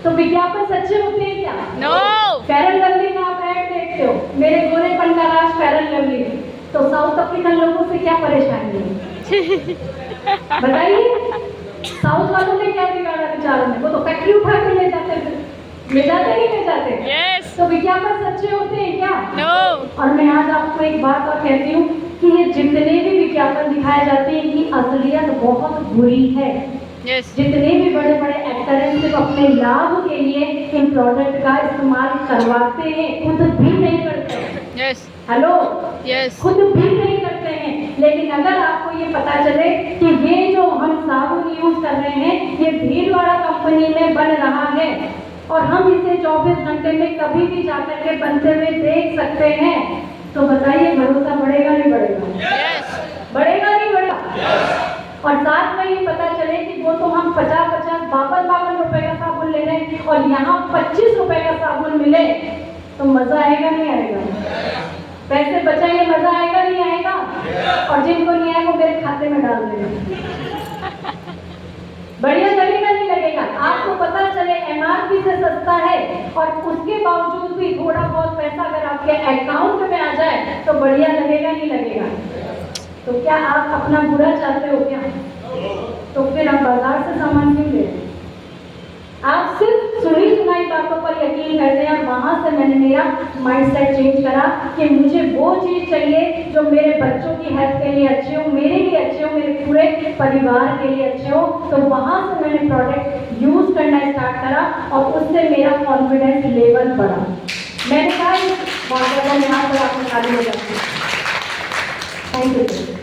Speaker 1: तो विज्ञापन सच्चे होते हैं क्या?
Speaker 2: No.
Speaker 1: फेयर एंड लवली का आप ऐड देखते हो, मेरे गोरेपन का राज फेयर एंड लवली, तो साउथ अफ्रीकन लोगों से क्या परेशानी है बताइए? साउथ वालों ने क्या बिगाड़ा बेचारों ने? वो तो फैक्ट्री उठा के ले जाते थे, ले जाते नहीं ले जाते?
Speaker 2: Yes.
Speaker 1: तो विज्ञापन सच्चे होते हैं क्या?
Speaker 2: No.
Speaker 1: और मैं आज आपको एक बात और कहती हूँ कि ये जितने भी विज्ञापन दिखाए जाते हैं, इनकी असलियत बहुत बुरी है।
Speaker 2: Yes.
Speaker 1: जितने भी बड़े बड़े एक्टर हैं, सिर्फ अपने लाभ के लिए इन प्रोडक्ट का इस्तेमाल करवाते हैं, खुद भी नहीं करते।
Speaker 2: Yes.
Speaker 1: Hello,
Speaker 2: Yes.
Speaker 1: खुद भी नहीं करते हैं। लेकिन अगर आपको ये पता चले कि ये जो हम साबुन यूज कर रहे हैं, ये भीलवाड़ा कंपनी में बन रहा है, और हम इसे 24 घंटे में कभी भी जाकर के बनते हुए देख सकते हैं, तो बताइए भरोसा बढ़ेगा नहीं बढ़ेगा?
Speaker 2: Yes.
Speaker 1: बढ़ेगा नहीं बढ़ेगा? और साथ में ये पता चले कि वो तो हम 50-50, 52 रुपए का साबुन ले रहे हैं, और यहाँ 25 रुपए का साबुन मिले, तो मजा आएगा नहीं आएगा? पैसे बचाइए, मजा आएगा नहीं आएगा? और जिनको नहीं आएगा वो मेरे खाते में डाल देंगे, बढ़िया लगेगा नहीं लगेगा? आपको पता चले MRP से सस्ता है, और उसके बावजूद भी थोड़ा बहुत पैसा अगर आपके अकाउंट में आ जाए, तो बढ़िया लगेगा नहीं लगेगा? तो क्या आप अपना बुरा चाहते हो क्या? तो फिर आप बाजार से सामान क्यों ले रहे हैं? आप सिर्फ सुनी सुनाई बातों पर यकीन करते हैं, और वहां से मैंने मेरा माइंडसेट चेंज करा कि मुझे वो चीज चाहिए जो मेरे बच्चों की हेल्थ के लिए अच्छे हो, मेरे लिए अच्छे हो, मेरे पूरे परिवार के लिए अच्छे हो। तो वहां से मैंने प्रोडक्ट यूज करना स्टार्ट करा, और उससे मेरा कॉन्फिडेंस लेवल बढ़ा। मैंने कहा यहाँ पर आपको खाली हो जाती है। Thank you.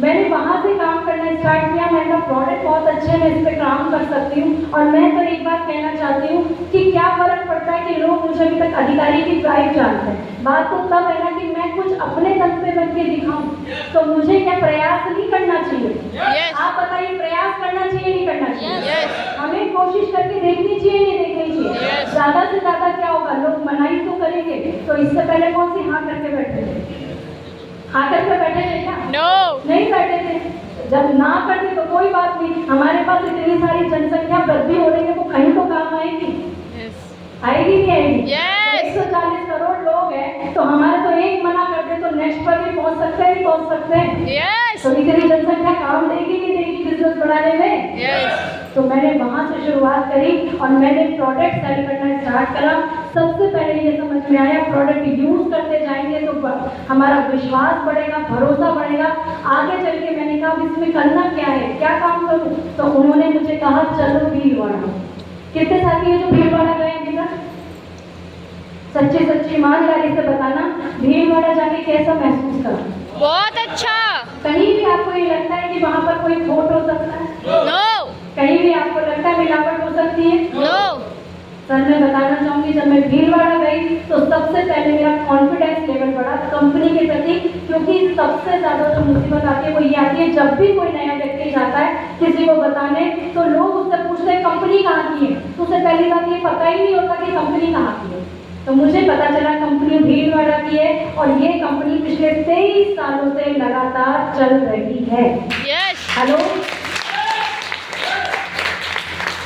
Speaker 1: मैंने वहाँ से काम करना स्टार्ट किया, मैंने कहा प्रोडक्ट बहुत अच्छे हैं, मैं इस पर काम कर सकती हूँ। और मैं तो एक बात कहना चाहती हूँ कि क्या फर्क पड़ता है कि लोग मुझे अभी तक अधिकारी की प्राइस जानते हैं, बात तो तब है ना कि मैं कुछ अपने दम पे बन के दिखाऊं। तो मुझे क्या प्रयास नहीं करना चाहिए?
Speaker 2: Yes.
Speaker 1: आप बताइए, प्रयास करना चाहिए नहीं करना चाहिए?
Speaker 2: Yes.
Speaker 1: हमें कोशिश करके देखनी चाहिए नहीं देखनी चाहिए?
Speaker 2: Yes.
Speaker 1: ज्यादा से ज्यादा क्या होगा, लोग मनाही तो करेंगे। तो इससे पहले कौन सी हाँ करके बैठे थे? हाँ करके बैठे थे क्या?
Speaker 2: No.
Speaker 1: नहीं बैठे थे। जब ना करते तो कोई बात नहीं, हमारे पास इतनी सारी जनसंख्या वृद्धि हो रही है, वो कहीं तो काम आएगी?
Speaker 2: Yes.
Speaker 1: आएगी नहीं आएगी?
Speaker 2: Yes.
Speaker 1: 140 करोड़ लोग हैं, तो हमारे तो एक मना कर दे तो नेक्स्ट पर भी पहुंच सकते हैं, पहुंच सकते हैं।
Speaker 2: Yes.
Speaker 1: तो इतनी जनसंख्या काम देगी नहीं देगी बिजनेस बढ़ाने में?
Speaker 2: Yes.
Speaker 1: तो मैंने वहां से शुरुआत करी, और मैंने प्रोडक्ट सेल करना स्टार्ट करा। सबसे पहले ये समझ में आया, प्रोडक्ट यूज करते जाएंगे तो हमारा विश्वास बढ़ेगा, भरोसा बढ़ेगा। आगे चल के मैंने कहा इसमें करना क्या है, क्या काम करूं? तो उन्होंने मुझे कहा चलो भीलवाड़ा। कितने साथी है जो भीलवाड़ा गए अभी तक? सच्ची सच्ची ईमानदारी से बताना, भीलवाड़ा जाके कैसा महसूस करा?
Speaker 2: बहुत अच्छा।
Speaker 1: कहीं भी आपको ये लगता है कि वहाँ पर कोई खोट हो सकता है?
Speaker 2: No.
Speaker 1: कहीं भी आपको लगता है मिलावट हो सकती है?
Speaker 2: No.
Speaker 1: सर मैं बताना चाहूँगी, जब मैं भीलवाड़ा गई तो सबसे पहले मेरा कॉन्फिडेंस लेवल बढ़ा कंपनी के प्रति, क्योंकि सबसे ज़्यादा जो मुसीबत आती है वो ये आती है, जब भी कोई नया व्यक्ति जाता है किसी को बताने तो लोग उससे पूछते हैं कंपनी कहाँ की है, तो उसे पहली बात ये पता ही नहीं होता कि कंपनी कहाँ की है। तो मुझे पता चला कंपनी भीलवाड़ा की है और ये कंपनी पिछले 23 सालों से लगातार चल रही है।
Speaker 2: Yes.
Speaker 1: हेलो,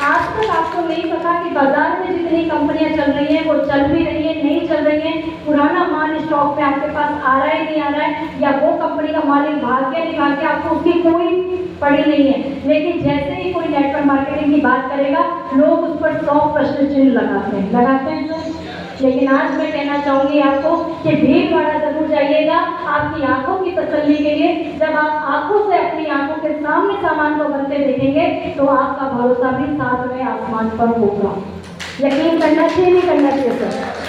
Speaker 1: आज तक आपको नहीं पता कि बाजार में जितनी कंपनियां चल रही हैं वो चल भी रही है, नहीं चल रही हैं, पुराना माल स्टॉक में आपके पास आ रहा है, नहीं आ रहा है, या वो कंपनी का मालिक भाग गया नहीं भाग गया, आपको उसकी कोई पड़ी नहीं है। लेकिन जैसे ही कोई नेटवर्क मार्केटिंग की बात करेगा लोग उस पर 100 प्रश्न चिन्ह लगाते हैं तो। लेकिन आज मैं कहना चाहूँगी आपको कि भीलवाड़ा जरूर जाइएगा आपकी आंखों की तसल्ली के लिए। जब आप आंखों से अपनी आंखों के सामने सामान को बनते देखेंगे तो आपका भरोसा भी 7वें आसमान पर होगा। यकीन करना चाहिए, नहीं करना चाहिए सर?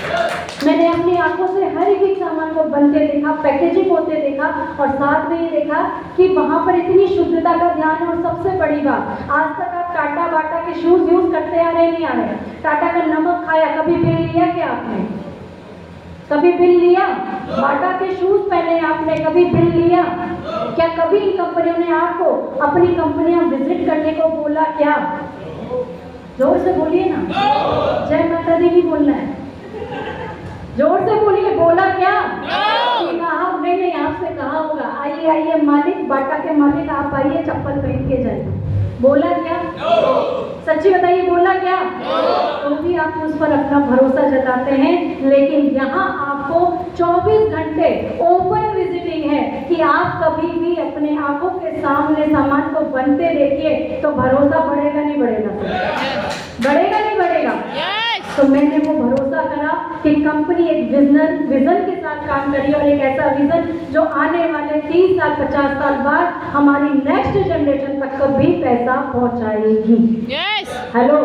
Speaker 1: मैंने अपनी आंखों से हर एक सामान को बनते देखा, पैकेजिंग होते देखा, और साथ में ये देखा कि वहाँ पर इतनी शुद्धता का ध्यान है। और सबसे बड़ी बात, आज तक आप टाटा बाटा के शूज यूज करते आ रहे नहीं आ रहे? टाटा का नमक खाया, कभी बिल लिया क्या आपने? कभी बिल लिया? बाटा के शूज पहने आपने, कभी बिल लिया क्या? कभी इन कंपनियों ने आपको अपनी कंपनियां विजिट करने को बोला क्या? जोर से बोलिए ना, जय माता दी भी बोलना है, जोर से बोलिए, बोला क्या? कहा नहीं, आपसे कहा होगा आइए आइए मालिक, बाटा के मालिक आप आइए, चप्पल पहन के जाइए। बोला क्या? सच्ची बताइए, बोला क्या? तो भी आप उस पर अपना भरोसा जताते हैं। लेकिन यहाँ आपको 24 घंटे ओपन विजिटिंग है कि आप कभी भी अपने आंखों के सामने सामान को बनते देखिए तो भरोसा बढ़ेगा नहीं बढ़ेगा? बढ़ेगा नहीं बढ़ेगा? तो मैंने वो भरोसा करा कि कंपनी एक विजन के साथ काम करी, और एक ऐसा विजन जो आने वाले 30 साल 50 साल बाद हमारी नेक्स्ट जनरेशन तक को भी पैसा पहुंचाएगी। हेलो,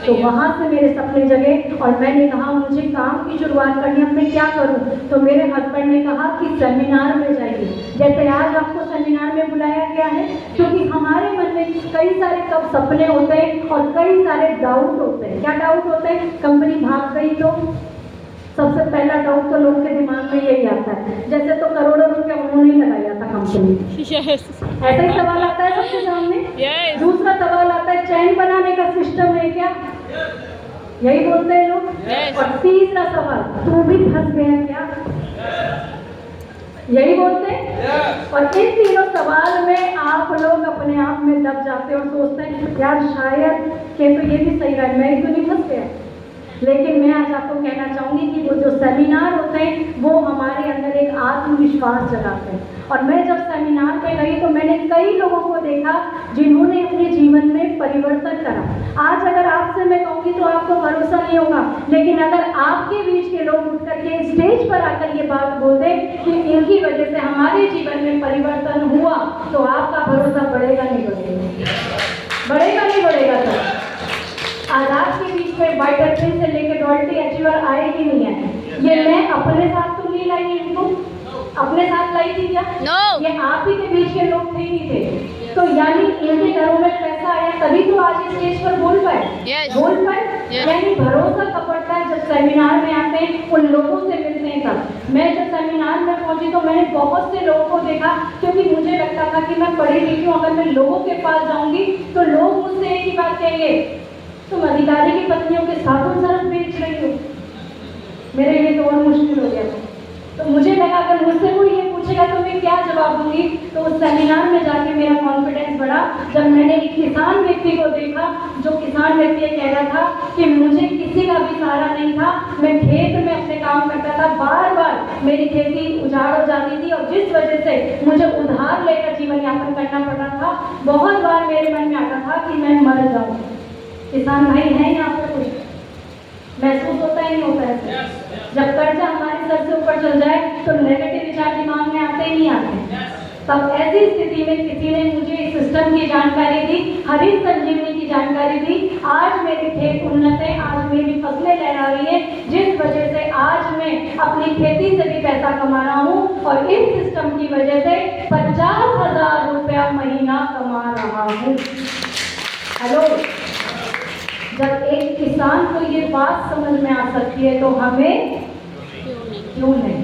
Speaker 1: तो वहाँ से मेरे सपने जगे और मैंने कहा मुझे काम की शुरुआत करनी है, अब मैं क्या करूँ? तो मेरे हस्बैंड ने कहा कि सेमिनार में जाइए। जैसे आज आपको सेमिनार में बुलाया गया है, क्योंकि हमारे मन में कई सारे कब सपने होते हैं और कई सारे डाउट होते हैं। क्या डाउट होते हैं? कंपनी भाग गई तो सबसे पहला डाउट तो लोगों के दिमाग में यही आता है, जैसे तो करोड़ों रुपया उन्होंने ही लगाया था कंपनी। ऐसा ही सवाल आता है सबके सामने। दूसरा सवाल आता है चैन बनाने का सिस्टम है क्या? यही बोलते हैं लोग। और तीसरा सवाल, तू भी फंस गया क्या? यही बोलते हैं। और इन तीनों सवाल में आप लोग अपने आप में दब जाते और सोचते हैं यार शायद कि तो ये भी सही रहा है, मैं तो नहीं फंस गया। लेकिन मैं आज आपको कहना चाहूँगी कि वो जो सेमिनार होते हैं वो हमारे अंदर एक आत्मविश्वास जगाते हैं। और मैं जब सेमिनार पे गई तो मैंने कई लोगों को देखा जिन्होंने अपने जीवन में परिवर्तन करा। आज अगर आपसे मैं कहूँगी तो आपको भरोसा नहीं होगा, लेकिन अगर आपके बीच के लोग उठ करके स्टेज पर आकर ये बात बोलते कि इनकी वजह से हमारे जीवन में परिवर्तन हुआ, तो आपका भरोसा बढ़ेगा नहीं बढ़ेगा? बढ़ेगा नहीं बढ़ेगा? सर आज आपके बीच में वाइटल से लेकर डॉल्टी अचीवर आए कि नहीं आए? ये मैं अपने साथ तो नहीं लाई, इनको अपने साथ लाई थी क्या? ये आप ही के बीच के लोग थे नहीं थे? तो यानी इनके घरों में पैसा आया तभी तो आज इस स्टेज पर बोल पाए। बोल पाए यानी भरोसा कब पड़ता है? जब सेमिनार में आते हैं, उन लोगों से मिलते हैं तब। मैं जब सेमिनार में पहुंची तो मैंने बहुत से लोगों को देखा, क्योंकि मुझे लगता था कि मैं पढ़ी लिखी हूँ, अगर मैं लोगों के पास जाऊंगी तो लोग मुझसे एक ही बात कहेंगे, तुम अधिकारी की पत्नियों के साबुन सरफ बेच रही हो। मेरे लिए तो और मुश्किल हो गया। तो मुझे लगा अगर मुझसे कोई ये पूछेगा तो मैं क्या जवाब दूंगी। तो उस सेमिनार में जाके मेरा कॉन्फिडेंस बढ़ा जब मैंने एक किसान व्यक्ति को देखा, जो किसान व्यक्ति कह रहा था कि मुझे किसी का भी सहारा नहीं था, मैं खेत में अपने काम करता था, बार बार मेरी खेती उजाड़ हो जाती थी और जिस वजह से मुझे उधार लेकर जीवन यापन करना पड़ रहा था। बहुत बार मेरे मन में आता था कि मैं मर जाऊँ। किसान भाई हैं यहाँ पर? कुछ महसूस होता ही नहीं होता है? जब कर्जा हमारे सर से ऊपर चल जाए तो नेगेटिव विचार दिमाग में आते ही नहीं आते। तब ऐसी स्थिति में किसी ने मुझे इस सिस्टम की जानकारी दी, हरित संजीवनी की जानकारी दी। आज मेरे खेत उन्नत है, आज मेरी फसलें लहरा रही है, जिस वजह से आज मैं अपनी खेती से भी पैसा कमा रहा हूँ और इस सिस्टम की वजह से 50,000 रुपया महीना कमा रहा हूँ। हेलो, जब एक किसान को ये बात समझ में आ सकती है तो हमें क्यों नहीं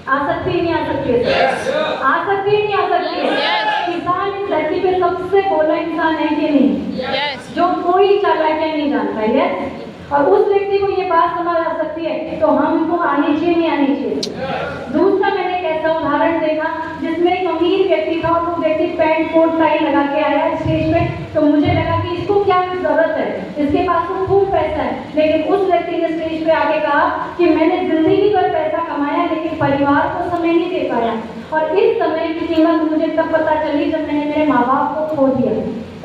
Speaker 1: आ सकती है? नहीं आ सकती है सर? आ सकती है? नहीं आ सकती है? किसान इस धरती पे सबसे भोला इंसान है कि नहीं?
Speaker 2: Yes.
Speaker 1: जो कोई चालाकियां नहीं जानता है, और उस व्यक्ति को ये बात समझ आ सकती है तो हमको आनी चाहिए, नहीं आनी चाहिए? दूसरा, मैंने एक ऐसा उदाहरण देखा जिसमें एक अमीर व्यक्ति था और वो व्यक्ति पैंट कोट टाई लगा के आया स्टेज पे, तो मुझे लगा कि इसको क्या जरूरत है, इसके पास तो खूब पैसा है। लेकिन उस व्यक्ति ने स्टेज पे आके कहा कि मैंने जिंदगी भर पैसा कमाया लेकिन परिवार को समय नहीं दे पाया, और इस समय की कीमत मुझे तब पता चली जब मैंने मेरे माँ बाप को खो दिया।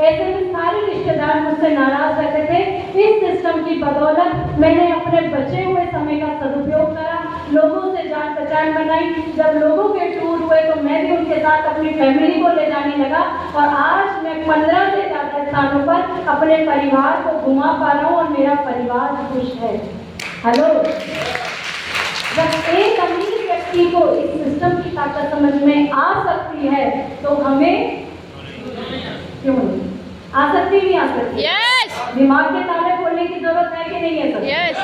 Speaker 1: ऐसे में सारे रिश्तेदार मुझसे नाराज रहते थे। इस सिस्टम की बदौलत मैंने अपने बचे हुए समय का सदुपयोग करा, लोगों से जान पहचान बनाई। जब लोगों के टूर हुए तो मैं भी उनके साथ अपनी फैमिली को ले जाने लगा, और आज मैं 15 से ज़्यादा स्थानों पर अपने परिवार को घुमा पा रहा हूँ और मेरा परिवार खुश है। हेलो, जब एक अमीर व्यक्ति को इस सिस्टम की ताकत समझ में आ सकती है तो हमें क्यों नहीं आ सकती? नहीं आ सकती?
Speaker 2: Yes.
Speaker 1: दिमाग के ताले खोलने की जरूरत है कि नहीं है सर?
Speaker 2: Yes.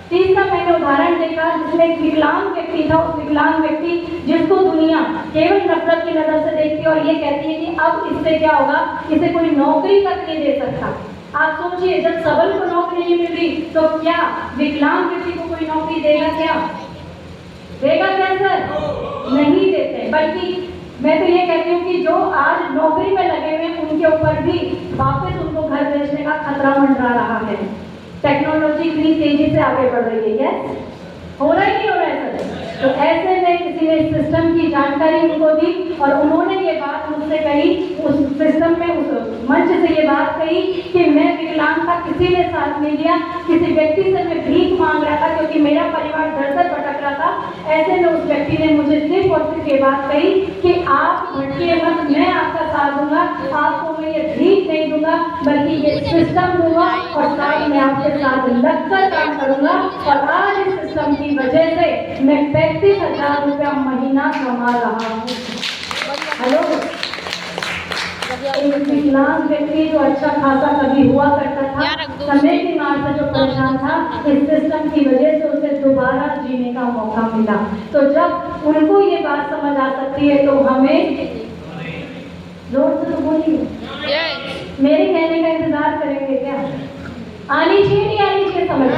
Speaker 1: तीसरा, मैंने उदाहरण देखा जिसमें एक विकलांग व्यक्ति था। उस विकलांग व्यक्ति जिसको दुनिया केवल नफरत की नजर से देखती है और ये कहती है कि अब इससे क्या होगा, इसे कोई नौकरी तक नहीं दे सकता। आप सोचिए, जब सबल को नौकरी नहीं मिल रही तो क्या विकलांग व्यक्ति को कोई नौकरी देगा? क्या देगा? क्या सर? नहीं देते। बल्कि मैं तो ये कहती हूँ कि जो आज नौकरी में लगे हुए हैं उनके ऊपर भी वापस उनको घर भेजने का खतरा मंडरा रहा है। टेक्नोलॉजी इतनी तेजी से आगे बढ़ रही है, हो रहा है नहीं हो रहा है सर? तो ऐसे में किसी ने इस सिस्टम की जानकारी उनको दी और उन्होंने ये बात मुझसे कही, उस सिस्टम में, उस मंच से ये बात कही कि मैं विकलांग था, किसी ने साथ नहीं दिया, किसी व्यक्ति से मैं भीख मांग रहा था क्योंकि मेरा परिवार दर दर भटक रहा था। ऐसे में उस व्यक्ति ने मुझे सिर्फ और सिर्फ ये बात कही कि आप भटकिए मत, मैं आपका साथ दूंगा, आपको मैं ये भीख नहीं दूंगा बल्कि ये सिस्टम दूंगा और साथ में आपके साथ लगकर काम करूंगा। और आज इस सिस्टम की वजह से मैं 35,000 रुपया महीना कमा रहा हूँ। हेलो, एक विकलांग व्यक्ति जो अच्छा खासा कभी हुआ करता था, समय की मार से जो परेशान था, इस सिस्टम की वजह से उसे दोबारा जीने का मौका मिला। तो जब उनको ये बात समझ आ सकती है तो हमें जोर से तो बोलिए, मेरे कहने का इंतजार करेंगे क्या? आनी चाहिए नहीं आनी चाहिए? समझ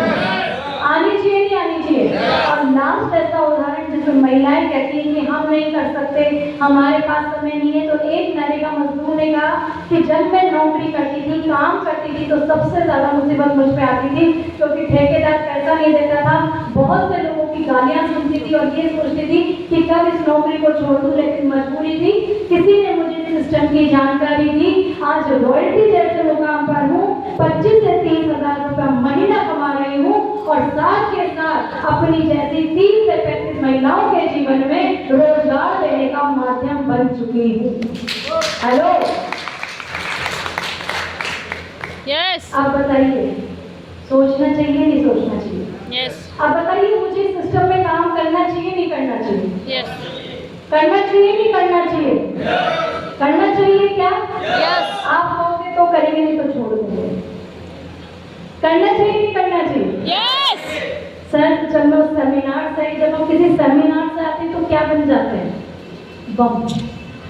Speaker 1: आनी चाहिए नहीं आनी चाहिए? और लास्ट ऐसा उदाहरण जिसमें महिलाएं कहती हैं कि हम नहीं कर सकते, हमारे पास समय नहीं है, तो एक नरेगा मजदूर ने कहा कि जब मैं नौकरी करती थी, काम करती थी, तो सबसे ज़्यादा मुसीबत मुझ पे आती थी क्योंकि ठेकेदार पैसा नहीं देता था। बहुत से लोगों की गालियाँ सुनती थी और ये सोचती थी कि कब इस नौकरी को छोड़ दूँ, लेकिन मजबूरी थी। किसी ने मुझे सिस्टम की जानकारी दी, आज रॉयल्टी जैसे मुकाम पर हूँ, 25 से 30,000 रुपया महीना कमा रही हूँ और साथ के साथ अपनी जैसी 30 से 35 महिलाओं के जीवन में रोजगार देने का माध्यम बन चुकी हूँ। Hello,
Speaker 2: Yes.
Speaker 1: आप बताइए, सोचना चाहिए नहीं सोचना चाहिए?
Speaker 2: Yes.
Speaker 1: आप बताइए, मुझे सिस्टम में काम करना चाहिए नहीं करना चाहिए?
Speaker 2: Yes.
Speaker 1: करना चाहिए नहीं करना चाहिए? करना चाहिए क्या?
Speaker 2: Yes.
Speaker 1: आप कहोगे तो करेंगे, नहीं तो छोड़ देंगे। करना चाहिए नहीं करना चाहिए?
Speaker 2: Yes.
Speaker 1: सर, जब मैं उस सेमिनार से, जब हम किसी सेमिनार से आते हैं तो क्या बन जाते हैं? बम।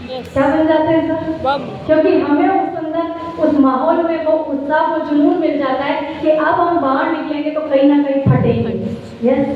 Speaker 2: Yes.
Speaker 1: क्या बन जाते हैं सर?
Speaker 2: Bum.
Speaker 1: क्योंकि हमें उस अंदर, उस माहौल में वो उत्साह, वो जुनून मिल जाता है कि अब हम बाहर निकलेंगे तो कहीं ना कहीं फटेंगे। यस,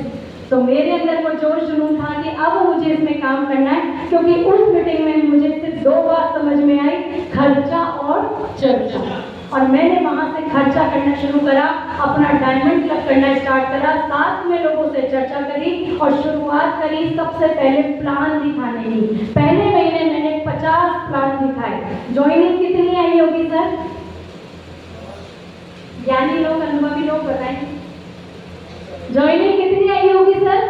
Speaker 1: तो मेरे अंदर वो जोश जुनून था कि अब मुझे इसमें काम करना है, क्योंकि उस मीटिंग में मुझे सिर्फ 2 बात समझ में आई, खर्चा और चर्चा। और मैंने वहाँ से खर्चा करना शुरू करा, अपना डायमंड क्लब करना स्टार्ट करा, साथ में लोगों से चर्चा करी और शुरुआत करी सबसे पहले प्लान दिखाने की। पहले महीने मैंने 50 प्लान दिखाए। ज्वाइनिंग कितनी आई होगी सर? ज्ञानी लोग, अनुभवी लोग बताएं, ज्वाइनिंग कितनी आई होगी सर?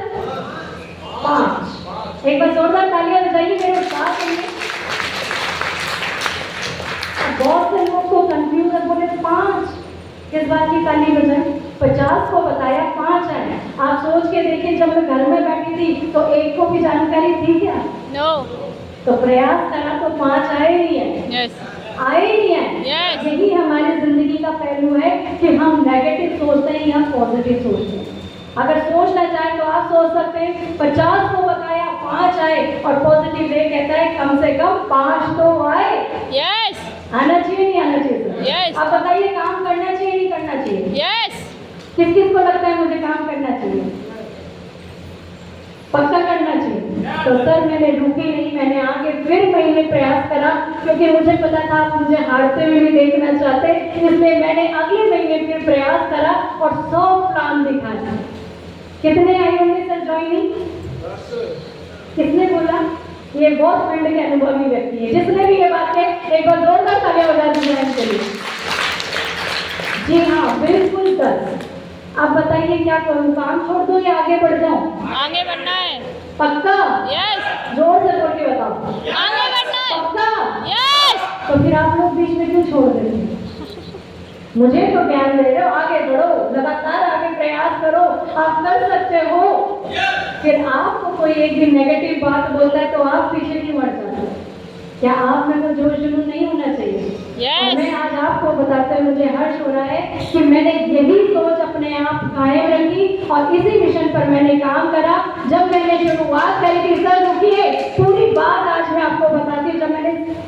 Speaker 1: 5। एक बार जोरदार तालियां बजाइए मेरे साथ। बहुत से लोग को कंफ्यूज है, बोले 5 किस बात की ताली बजाई? 50 को बताया, 5 है। आप सोच के देखिए, जब मैं घर में बैठी थी तो एक को भी जानकारी थी क्या?
Speaker 2: No.
Speaker 1: तो प्रयास करा तो 5 आए ही है।
Speaker 2: Yes.
Speaker 1: आए ही है।
Speaker 2: Yes.
Speaker 1: यही हमारी जिंदगी का पहलू है कि हम नेगेटिव सोचते हैं या पॉजिटिव सोचते हैं। अगर सोचना चाहे तो आप सोच सकते हैं 50 को बताया 5 आए, और पॉजिटिव वे कहता है कम से कम 5 तो आए।
Speaker 2: Yes.
Speaker 1: आना चाहिए नहीं आना चाहिए सर?
Speaker 2: Yes.
Speaker 1: आप बताइए, काम करना चाहिए नहीं करना चाहिए?
Speaker 2: Yes.
Speaker 1: किस किस को लगता है मुझे काम करना चाहिए? पक्का करना चाहिए। तो सर मैंने रुकी नहीं, मैंने आगे फिर महीने प्रयास करा, क्योंकि मुझे पता था आप मुझे हारते हुए भी देखना चाहते, इसलिए मैंने अगले महीने फिर प्रयास करा और 100 प्लान दिखाया। कितने आए होंगे सर ज्वाइनिंग? किसने बोला? ये बहुत फील्ड के अनुभवी व्यक्ति है। जिसने भी ये बात कही एक बार जोरदार तालियां बजा दीजिए इनके लिए। जी हाँ, बिल्कुल सर। आप बताइए क्या करूँ, काम छोड़ दूँ या आगे बढ़ जाऊँ?
Speaker 2: आगे बढ़ना है।
Speaker 1: पक्का?
Speaker 2: Yes.
Speaker 1: जोर से बोल के बताओ।
Speaker 2: आगे बढ़ना है।
Speaker 1: पक्का?
Speaker 2: Yes.
Speaker 1: तो फिर आप लोग बीच में क्यों छोड़ देते हैं? मुझे तो ज्ञान दे रहे हो, आगे बढ़ो, लगातार आगे प्रयास करो, आप कर सकते हो। फिर आपको कोई एक दिन नेगेटिव बात बोलता है तो आप पीछे क्यों हट जाते हो? क्या आप में तो जोश जुनून नहीं होना चाहिए?
Speaker 2: Yes.
Speaker 1: और मैं आज आपको बताते हुए मुझे हर्ष हो रहा है कि मैंने यही सोच अपने आप कायम रखी और इसी मिशन पर मैंने काम करा। जब मैंने शुरुआत करी थी, सर रुकिए, पूरी बात आज मैं आपको बताती हूँ। जब मैंने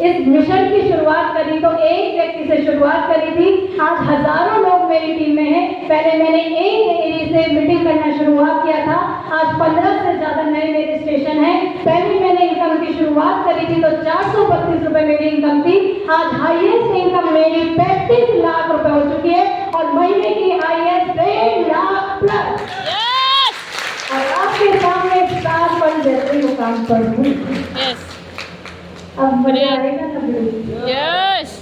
Speaker 1: इस मिशन की शुरुआत करी तो एक व्यक्ति से शुरुआत करी थी, आज हजारों लोग मेरी टीम में हैं। पहले मैंने एक एरिया से मीटिंग करना शुरुआत किया था, आज 15 से ज्यादा नए मेरे स्टेशन हैं। पहले मैंने इनकम की शुरुआत करी थी तो 432 रुपए मेरी इनकम थी, आज हाईएस्ट इनकम मेरी 35 लाख रुपए हो चुकी है और महीने की हाईएस्ट 1.5 लाख प्लस।
Speaker 2: Yes.
Speaker 1: और आपके सामने स्टार बन जैसे वो काम पर हूँ।
Speaker 2: Yes.
Speaker 1: अब मजा आएगा ना?
Speaker 2: Yes.